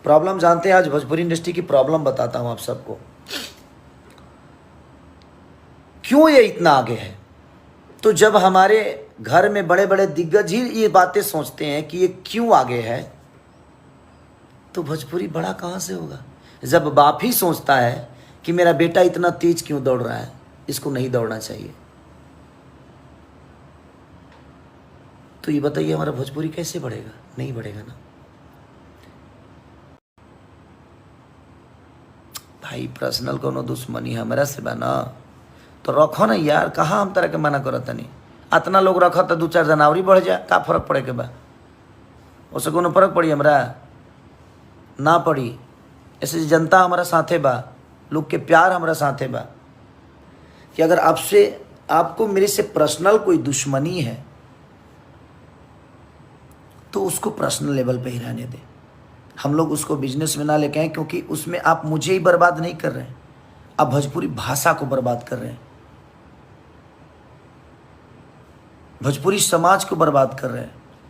Problem जानते हैं, आज भोजपुरी इंडस्ट्री की प्रॉब्लम बताता हूं आप सबको, क्यों ये इतना आगे है। तो जब हमारे घर में बड़े बड़े दिग्गज ही ये बातें सोचते हैं कि ये क्यों आगे है, तो भोजपुरी बड़ा कहां से होगा। जब बाप ही सोचता है कि मेरा बेटा इतना तेज क्यों दौड़ रहा है, इसको नहीं दौड़ना चाहिए, तो ये बताइए हमारा भोजपुरी कैसे बढ़ेगा, नहीं बढ़ेगा ना। भाई पर्सनल कोनो दुश्मनी हमारा से बा ना, तो रखो ना यार, कहाँ हम तरह के मना करत नहीं। अतना लोग रखो तो 2-4 जनवरी बढ़ जाए, का फर्क पड़े के बा, उससे कोनो फर्क पड़ी हमरा ना पड़ी। ऐसे जनता हमारा साथे बा, लोग के प्यार हमारा साथे बा, कि अगर आपको मेरे से पर्सनल कोई दुश्मनी है तो उसको पर्सनल लेवल पे ही रहने दें। हम लोग उसको बिजनेस में ना लेके आए, क्योंकि उसमें आप मुझे ही बर्बाद नहीं कर रहे हैं, आप भोजपुरी भाषा को बर्बाद कर रहे हैं, भोजपुरी समाज को बर्बाद कर रहे हैं।